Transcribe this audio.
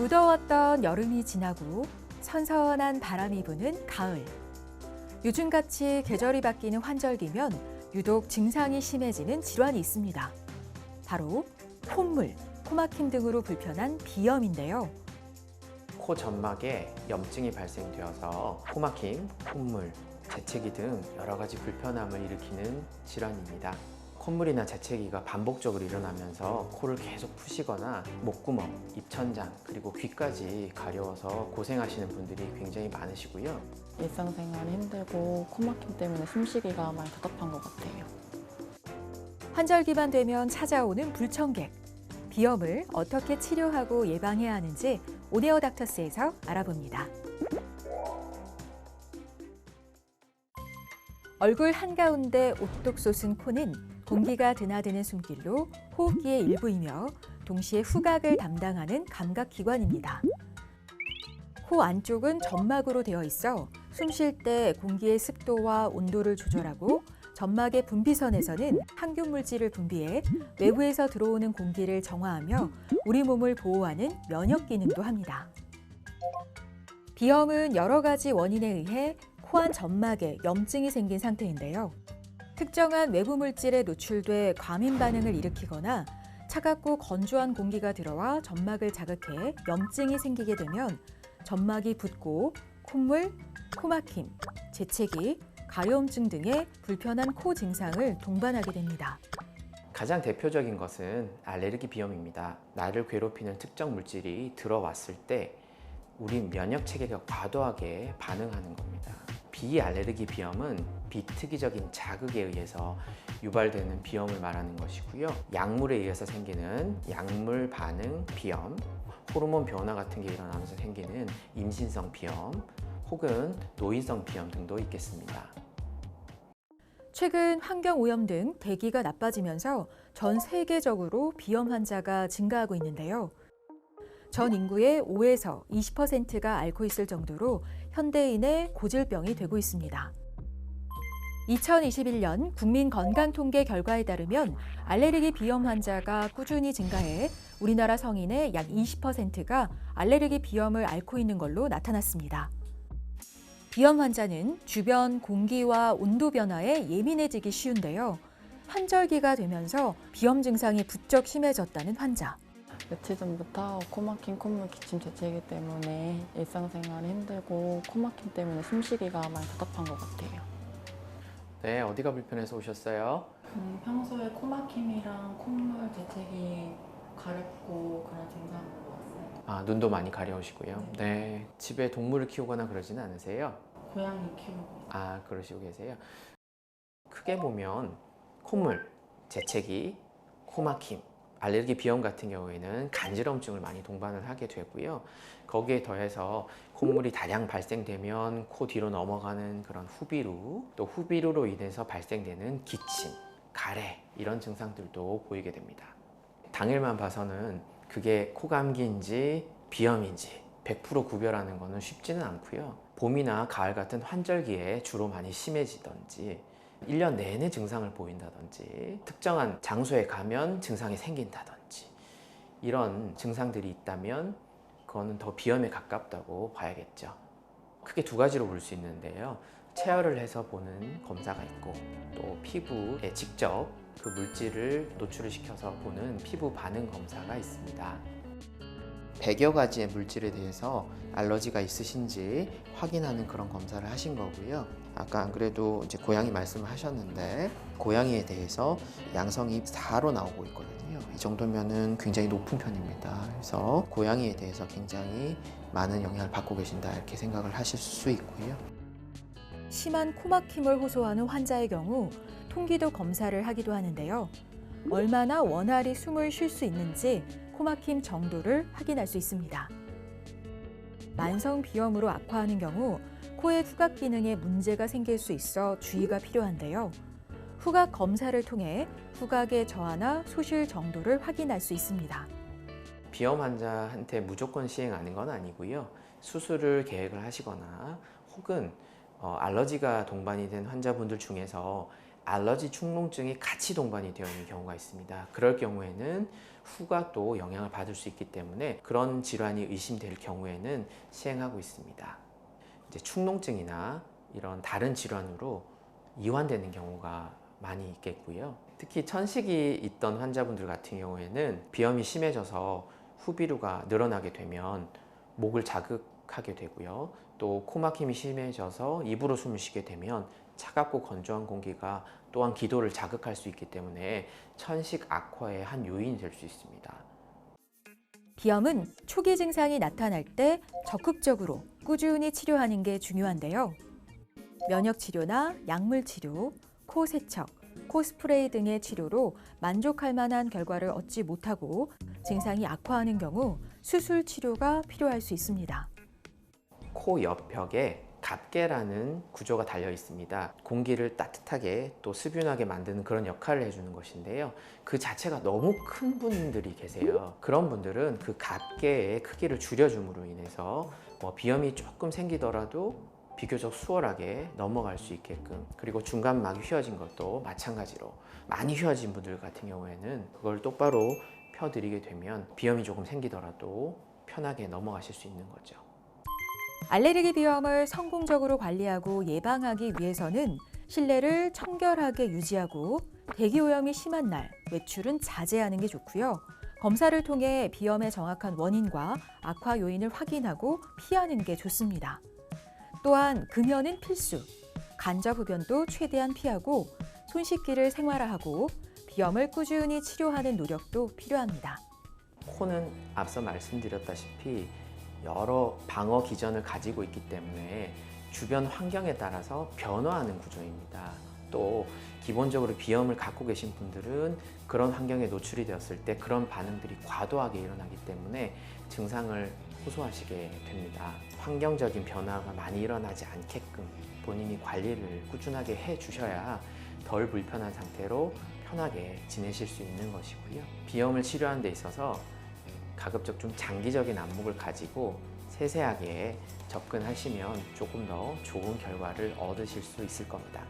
무더웠던 여름이 지나고 선선한 바람이 부는 가을. 요즘같이 계절이 바뀌는 환절기면 유독 증상이 심해지는 질환이 있습니다. 바로 콧물, 코막힘 등으로 불편한 비염인데요. 코 점막에 염증이 발생되어서 코막힘, 콧물, 재채기 등 여러 가지 불편함을 일으키는 질환입니다. 콧물이나 재채기가 반복적으로 일어나면서 코를 계속 푸시거나 목구멍, 입천장, 그리고 귀까지 가려워서 고생하시는 분들이 굉장히 많으시고요. 일상생활이 힘들고 코막힘 때문에 숨쉬기가 많이 답답한 것 같아요. 환절기만 되면 찾아오는 불청객. 비염을 어떻게 치료하고 예방해야 하는지 오네어 닥터스에서 알아봅니다. 얼굴 한가운데 오똑 솟은 코는 공기가 드나드는 숨길로 호흡기의 일부이며 동시에 후각을 담당하는 감각기관입니다. 코 안쪽은 점막으로 되어 있어 숨 쉴 때 공기의 습도와 온도를 조절하고 점막의 분비선에서는 항균 물질을 분비해 외부에서 들어오는 공기를 정화하며 우리 몸을 보호하는 면역 기능도 합니다. 비염은 여러 가지 원인에 의해 코안 점막에 염증이 생긴 상태인데요. 특정한 외부 물질에 노출돼 과민 반응을 일으키거나 차갑고 건조한 공기가 들어와 점막을 자극해 염증이 생기게 되면 점막이 붓고 콧물, 코막힘, 재채기, 가려움증 등의 불편한 코 증상을 동반하게 됩니다. 가장 대표적인 것은 알레르기 비염입니다. 나를 괴롭히는 특정 물질이 들어왔을 때 우리 면역 체계가 과도하게 반응하는 겁니다. 비알레르기 비염은 비특이적인 자극에 의해서 유발되는 비염을 말하는 것이고요. 약물에 의해서 생기는 약물 반응 비염, 호르몬 변화 같은 게 일어나면서 생기는 임신성 비염, 혹은 노인성 비염 등도 있겠습니다. 최근 환경오염 등 대기가 나빠지면서 전 세계적으로 비염 환자가 증가하고 있는데요. 전 인구의 5에서 20%가 앓고 있을 정도로 현대인의 고질병이 되고 있습니다. 2021년 국민건강통계 결과에 따르면 알레르기 비염 환자가 꾸준히 증가해 우리나라 성인의 약 20%가 알레르기 비염을 앓고 있는 걸로 나타났습니다. 비염 환자는 주변 공기와 온도 변화에 예민해지기 쉬운데요. 환절기가 되면서 비염 증상이 부쩍 심해졌다는 환자. 며칠 전부터 코막힘, 콧물, 기침, 재채기 때문에 일상생활이 힘들고 코막힘 때문에 숨쉬기가 많이 답답한 것 같아요. 네, 어디가 불편해서 오셨어요? 평소에 코막힘이랑 콧물, 재채기 가렵고 그런 증상으로 왔어요. 아, 눈도 많이 가려우시고요. 네, 집에 동물을 키우거나 그러지는 않으세요? 고양이 키우고 있어요. 아, 그러시고 계세요? 크게 보면 콧물, 재채기, 코막힘, 알레르기 비염 같은 경우에는 간지럼증을 많이 동반을 하게 되고요. 거기에 더해서 콧물이 다량 발생되면 코 뒤로 넘어가는 그런 후비루, 또 후비루로 인해서 발생되는 기침, 가래 이런 증상들도 보이게 됩니다. 당일만 봐서는 그게 코감기인지 비염인지 100% 구별하는 것은 쉽지는 않고요. 봄이나 가을 같은 환절기에 주로 많이 심해지던지 1년 내내 증상을 보인다든지 특정한 장소에 가면 증상이 생긴다든지 이런 증상들이 있다면 그거는 더 비염에 가깝다고 봐야겠죠. 크게 두 가지로 볼 수 있는데요. 체열을 해서 보는 검사가 있고 또 피부에 직접 그 물질을 노출을 시켜서 보는 피부 반응 검사가 있습니다. 100여 가지의 물질에 대해서 알러지가 있으신지 확인하는 그런 검사를 하신 거고요. 아까 안 그래도 이제 고양이 말씀을 하셨는데 고양이에 대해서 양성이 4로 나오고 있거든요. 이 정도면은 굉장히 높은 편입니다. 그래서 고양이에 대해서 굉장히 많은 영향을 받고 계신다 이렇게 생각을 하실 수 있고요. 심한 코막힘을 호소하는 환자의 경우 통기도 검사를 하기도 하는데요. 얼마나 원활히 숨을 쉴 수 있는지 코막힘 정도를 확인할 수 있습니다. 만성 비염으로 악화하는 경우 코의 후각 기능에 문제가 생길 수 있어 주의가 필요한데요. 후각 검사를 통해 후각의 저하나 소실 정도를 확인할 수 있습니다. 비염 환자한테 무조건 시행하는 건 아니고요. 수술을 계획을 하시거나 혹은 알러지가 동반이 된 환자분들 중에서 알러지 충농증이 같이 동반이 되어 있는 경우가 있습니다. 그럴 경우에는 후각도 영향을 받을 수 있기 때문에 그런 질환이 의심될 경우에는 시행하고 있습니다. 이제 축농증이나 이런 다른 질환으로 이완되는 경우가 많이 있겠고요. 특히 천식이 있던 환자분들 같은 경우에는 비염이 심해져서 후비루가 늘어나게 되면 목을 자극하게 되고요. 또 코막힘이 심해져서 입으로 숨을 쉬게 되면 차갑고 건조한 공기가 또한 기도를 자극할 수 있기 때문에 천식 악화의 한 요인이 될 수 있습니다. 비염은 초기 증상이 나타날 때 적극적으로 꾸준히 치료하는 게 중요한데요. 면역 치료나 약물 치료, 코 세척, 코 스프레이 등의 치료로 만족할 만한 결과를 얻지 못하고 증상이 악화하는 경우 수술 치료가 필요할 수 있습니다. 코 옆벽에 갑개라는 구조가 달려 있습니다. 공기를 따뜻하게 또 수분하게 만드는 그런 역할을 해주는 것인데요. 그 자체가 너무 큰 분들이 계세요. 그런 분들은 그 갑개의 크기를 줄여줌으로 인해서 비염이 조금 생기더라도 비교적 수월하게 넘어갈 수 있게끔, 그리고 중간막이 휘어진 것도 마찬가지로 많이 휘어진 분들 같은 경우에는 그걸 똑바로 펴드리게 되면 비염이 조금 생기더라도 편하게 넘어가실 수 있는 거죠. 알레르기 비염을 성공적으로 관리하고 예방하기 위해서는 실내를 청결하게 유지하고 대기오염이 심한 날 외출은 자제하는 게 좋고요. 검사를 통해 비염의 정확한 원인과 악화 요인을 확인하고 피하는 게 좋습니다. 또한 금연은 필수, 간접 흡연도 최대한 피하고 손 씻기를 생활화하고 비염을 꾸준히 치료하는 노력도 필요합니다. 코는 앞서 말씀드렸다시피 여러 방어 기전을 가지고 있기 때문에 주변 환경에 따라서 변화하는 구조입니다. 또 기본적으로 비염을 갖고 계신 분들은 그런 환경에 노출이 되었을 때 그런 반응들이 과도하게 일어나기 때문에 증상을 호소하시게 됩니다. 환경적인 변화가 많이 일어나지 않게끔 본인이 관리를 꾸준하게 해 주셔야 덜 불편한 상태로 편하게 지내실 수 있는 것이고요. 비염을 치료하는 데 있어서 가급적 좀 장기적인 안목을 가지고 세세하게 접근하시면 조금 더 좋은 결과를 얻으실 수 있을 겁니다.